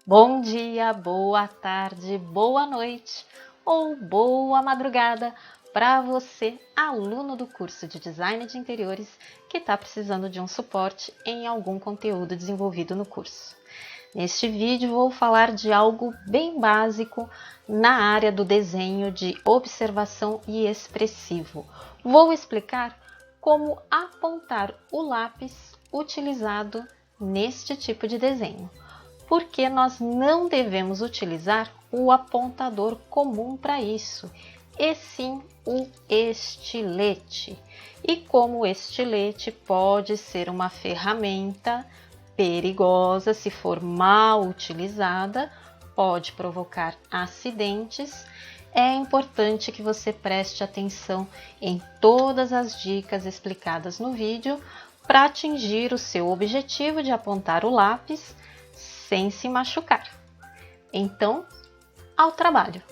Bom dia, boa tarde, boa noite ou boa madrugada para você, aluno do curso de Design de Interiores que está precisando de um suporte em algum conteúdo desenvolvido no curso. Neste vídeo vou falar de algo bem básico na área do desenho de observação e expressivo. Vou explicar como apontar o lápis utilizado neste tipo de desenho. Porque nós não devemos utilizar o apontador comum para isso, e sim o estilete. E como o estilete pode ser uma ferramenta perigosa se for mal utilizada, pode provocar acidentes, é importante que você preste atenção em todas as dicas explicadas no vídeo para atingir o seu objetivo de apontar o lápis sem se machucar. Então, ao trabalho!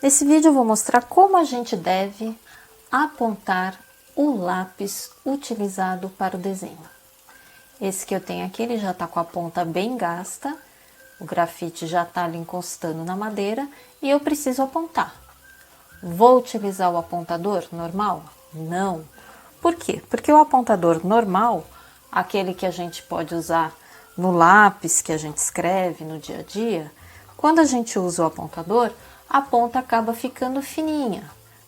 Nesse vídeo eu vou mostrar como a gente deve apontar o lápis utilizado para o desenho. Esse que eu tenho aqui, ele já está com a ponta bem gasta, o grafite já está ali encostando na madeira e eu preciso apontar. Vou utilizar o apontador normal? Não! Por quê? Porque o apontador normal, aquele que a gente pode usar no lápis que a gente escreve no dia a dia, quando a gente usa o apontador, a ponta acaba ficando fininha.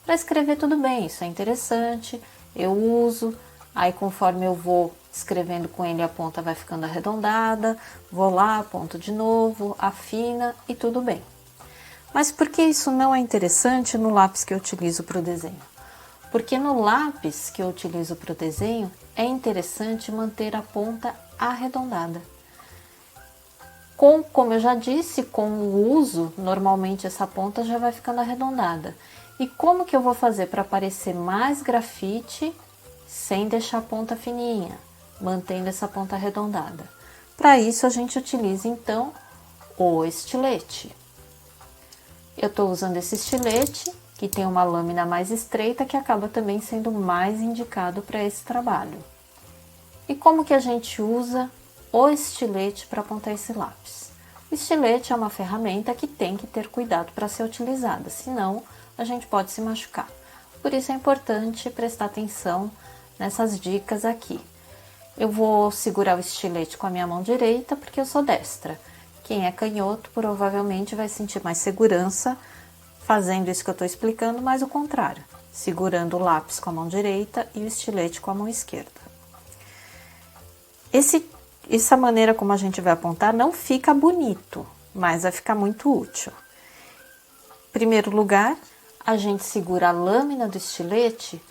Para escrever tudo bem, isso é interessante, eu uso, aí conforme eu vou escrevendo com ele a ponta vai ficando arredondada, vou lá, aponto de novo, afina e tudo bem. Mas por que isso não é interessante no lápis que eu utilizo para o desenho? Porque no lápis que eu utilizo para o desenho, é interessante manter a ponta arredondada. Como eu já disse, com o uso, normalmente essa ponta já vai ficando arredondada. E como que eu vou fazer para aparecer mais grafite sem deixar a ponta fininha, mantendo essa ponta arredondada? Para isso a gente utiliza então o estilete. Eu estou usando esse estilete, que tem uma lâmina mais estreita, que acaba também sendo mais indicado para esse trabalho. E como que a gente usa o estilete para apontar esse lápis? O estilete é uma ferramenta que tem que ter cuidado para ser utilizada, senão a gente pode se machucar. Por isso é importante prestar atenção nessas dicas aqui. Eu vou segurar o estilete com a minha mão direita, porque eu sou destra. Quem é canhoto provavelmente vai sentir mais segurança fazendo isso que eu estou explicando, mas o contrário, segurando o lápis com a mão direita e o estilete com a mão esquerda. Essa maneira como a gente vai apontar não fica bonito, mas vai ficar muito útil. Em primeiro lugar, a gente segura a lâmina do estilete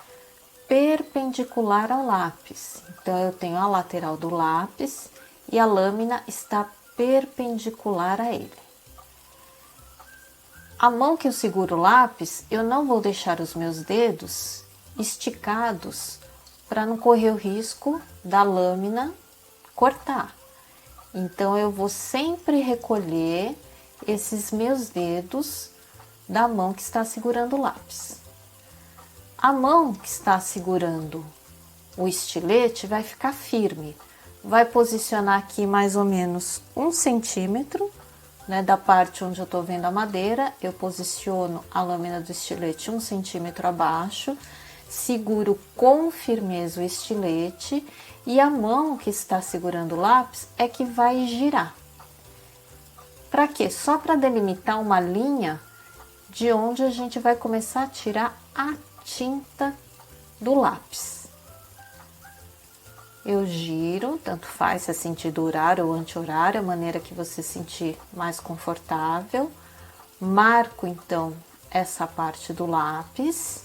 perpendicular ao lápis. Então, eu tenho a lateral do lápis e a lâmina está perpendicular a ele. A mão que eu seguro o lápis, eu não vou deixar os meus dedos esticados para não correr o risco da lâmina cortar. Então, eu vou sempre recolher esses meus dedos da mão que está segurando o lápis. A mão que está segurando o estilete vai ficar firme. Vai posicionar aqui mais ou menos 1 centímetro, né, da parte onde eu estou vendo a madeira, eu posiciono a lâmina do estilete 1 centímetro abaixo, seguro com firmeza o estilete e a mão que está segurando o lápis é que vai girar. Para quê? Só para delimitar uma linha de onde a gente vai começar a tirar a tinta do lápis. Eu giro, tanto faz se é sentido horário ou anti-horário, a maneira que você sentir mais confortável. Marco então essa parte do lápis.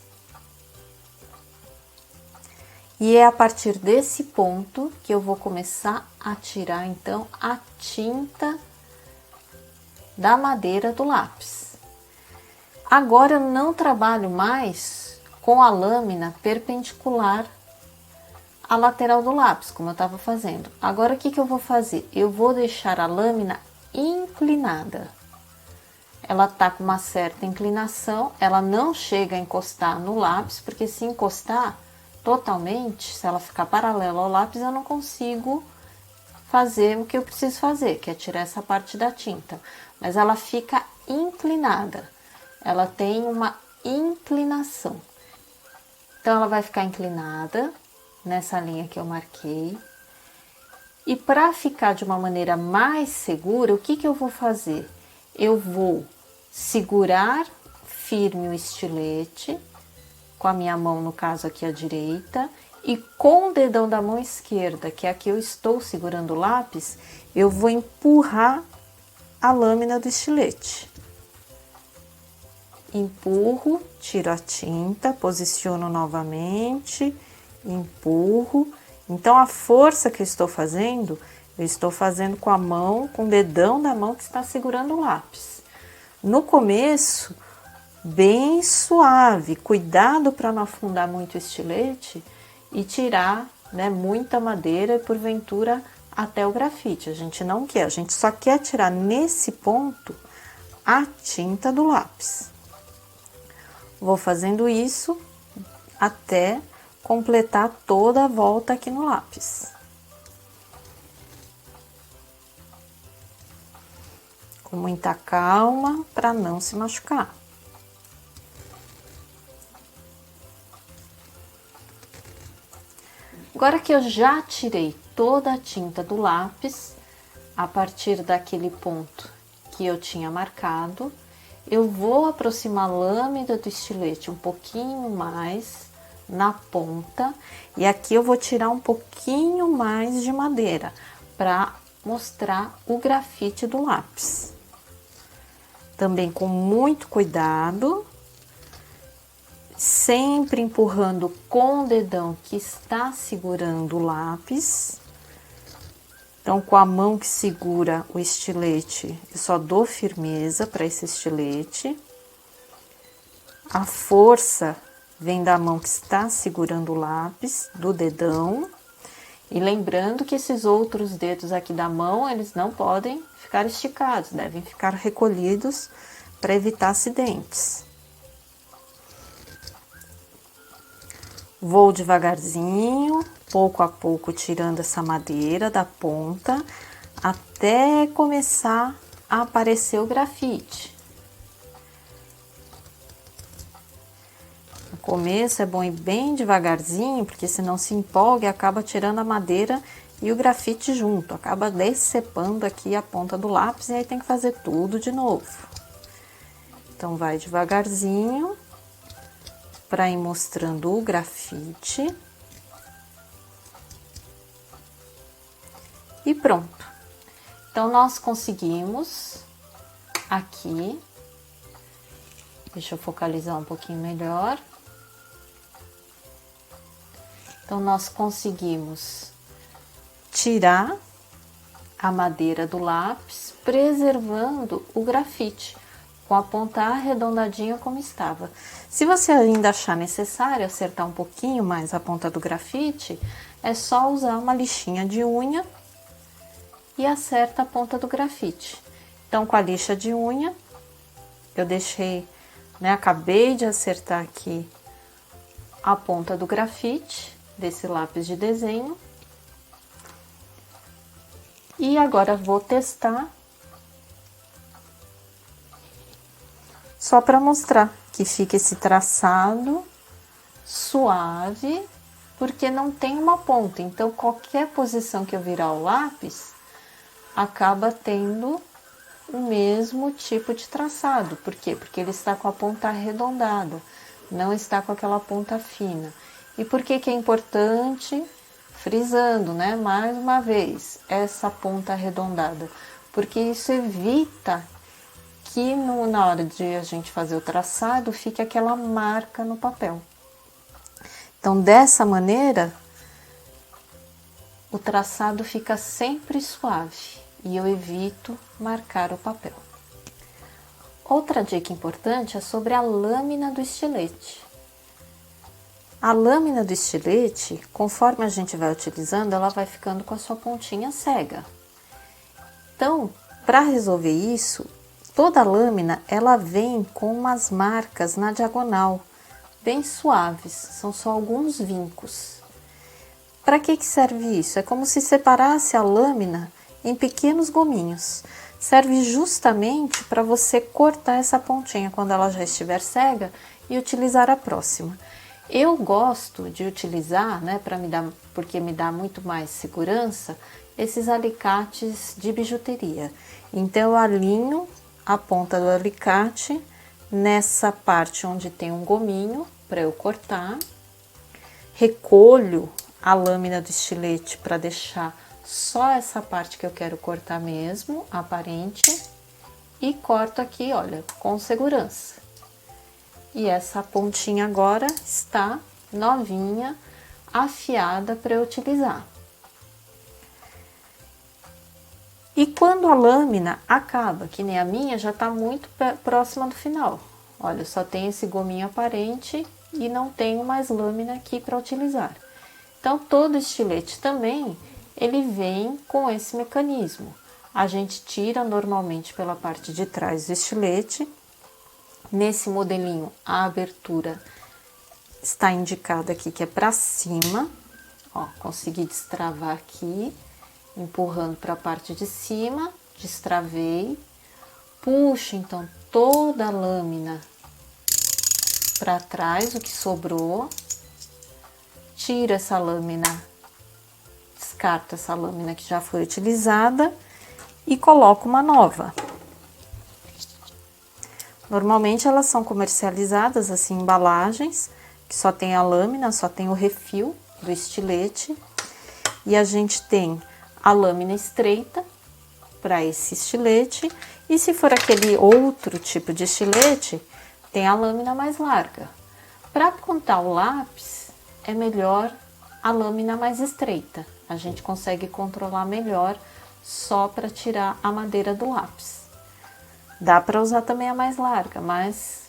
E é a partir desse ponto que eu vou começar a tirar então a tinta da madeira do lápis. Agora eu não trabalho mais com a lâmina perpendicular a lateral do lápis, como eu estava fazendo. Agora, o que eu vou fazer? Eu vou deixar a lâmina inclinada. Ela tá com uma certa inclinação, ela não chega a encostar no lápis, porque se encostar, totalmente, se ela ficar paralela ao lápis, eu não consigo fazer o que eu preciso fazer, que é tirar essa parte da tinta. Mas ela fica inclinada, ela tem uma inclinação. Então, ela vai ficar inclinada nessa linha que eu marquei. E para ficar de uma maneira mais segura, o que eu vou fazer? Eu vou segurar firme o estilete, com a minha mão, no caso aqui à direita, e com o dedão da mão esquerda, que é a que eu estou segurando o lápis, eu vou empurrar a lâmina do estilete. Empurro, tiro a tinta, posiciono novamente, empurro. Então, a força que eu estou fazendo com a mão, com o dedão da mão que está segurando o lápis. No começo, bem suave, cuidado para não afundar muito o estilete e tirar, né, muita madeira e porventura até o grafite. A gente não quer, a gente só quer tirar nesse ponto a tinta do lápis. Vou fazendo isso até completar toda a volta aqui no lápis. Com muita calma para não se machucar. Agora que eu já tirei toda a tinta do lápis, a partir daquele ponto que eu tinha marcado, eu vou aproximar a lâmina do estilete um pouquinho mais na ponta e aqui eu vou tirar um pouquinho mais de madeira para mostrar o grafite do lápis. Também com muito cuidado, sempre empurrando com o dedão que está segurando o lápis. Então, com a mão que segura o estilete, eu só dou firmeza para esse estilete. A força vem da mão que está segurando o lápis, do dedão. E lembrando que esses outros dedos aqui da mão, eles não podem ficar esticados, devem ficar recolhidos para evitar acidentes. Vou devagarzinho, pouco a pouco, tirando essa madeira da ponta, até começar a aparecer o grafite. No começo é bom ir bem devagarzinho, porque senão se empolga e acaba tirando a madeira e o grafite junto, acaba decepando aqui a ponta do lápis e aí tem que fazer tudo de novo. Então, vai devagarzinho para ir mostrando o grafite. E pronto. Então, nós conseguimos aqui, deixa eu focalizar um pouquinho melhor. Então, nós conseguimos tirar a madeira do lápis, preservando o grafite, com a ponta arredondadinha como estava. Se você ainda achar necessário acertar um pouquinho mais a ponta do grafite, é só usar uma lixinha de unha e acerta a ponta do grafite. Então, com a lixa de unha, eu deixei, né, acabei de acertar aqui a ponta do grafite, desse lápis de desenho. E agora vou testar, só para mostrar que fica esse traçado suave, porque não tem uma ponta. Então, qualquer posição que eu virar o lápis, acaba tendo o mesmo tipo de traçado. Por quê? Porque ele está com a ponta arredondada, não está com aquela ponta fina. E por que que é importante? Frisando, né? Mais uma vez, essa ponta arredondada. Porque isso evita que na hora de a gente fazer o traçado, fique aquela marca no papel. Então, dessa maneira, o traçado fica sempre suave e eu evito marcar o papel. Outra dica importante é sobre a lâmina do estilete. A lâmina do estilete, conforme a gente vai utilizando, ela vai ficando com a sua pontinha cega. Então, para resolver isso, toda a lâmina ela vem com umas marcas na diagonal, bem suaves, são só alguns vincos. Para que serve isso? É como se separasse a lâmina em pequenos gominhos. Serve justamente para você cortar essa pontinha quando ela já estiver cega e utilizar a próxima. Eu gosto de utilizar, né, porque me dá muito mais segurança, esses alicates de bijuteria. Então eu alinho a ponta do alicate nessa parte onde tem um gominho para eu cortar, recolho a lâmina do estilete para deixar só essa parte que eu quero cortar mesmo, aparente, e corto aqui, olha, com segurança. E essa pontinha agora está novinha, afiada para eu utilizar. E quando a lâmina acaba, que nem a minha, já está muito próxima do final. Olha, só tem esse gominho aparente e não tenho mais lâmina aqui para utilizar. Então, todo estilete também, ele vem com esse mecanismo. A gente tira normalmente pela parte de trás do estilete. Nesse modelinho, a abertura está indicada aqui que é para cima. Ó, consegui destravar aqui, empurrando para a parte de cima, destravei. Puxo, então, toda a lâmina para trás, o que sobrou. Tiro essa lâmina, descarto essa lâmina que já foi utilizada e coloco uma nova. Normalmente elas são comercializadas assim, embalagens, que só tem a lâmina, só tem o refil do estilete. E a gente tem a lâmina estreita para esse estilete. E se for aquele outro tipo de estilete, tem a lâmina mais larga. Para apontar o lápis, é melhor a lâmina mais estreita. A gente consegue controlar melhor só para tirar a madeira do lápis. Dá para usar também a mais larga, mas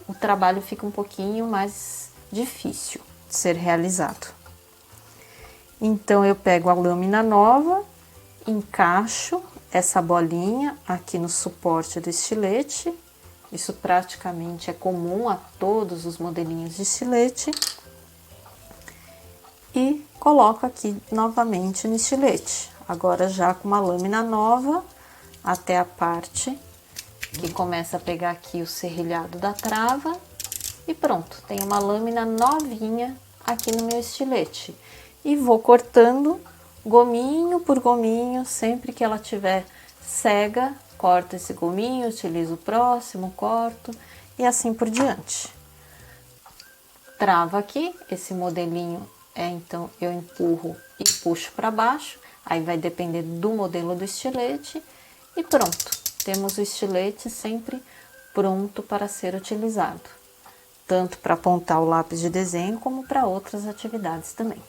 o trabalho fica um pouquinho mais difícil de ser realizado. Então, eu pego a lâmina nova, encaixo essa bolinha aqui no suporte do estilete. Isso praticamente é comum a todos os modelinhos de estilete. E coloco aqui novamente no estilete. Agora já com uma lâmina nova até a parte que começa a pegar aqui o serrilhado da trava. E pronto, tem uma lâmina novinha aqui no meu estilete. E vou cortando gominho por gominho, sempre que ela tiver cega, corto esse gominho, utilizo o próximo, corto e assim por diante. Trava aqui, esse modelinho então eu empurro e puxo para baixo, aí vai depender do modelo do estilete e pronto. Temos o estilete sempre pronto para ser utilizado, tanto para apontar o lápis de desenho como para outras atividades também.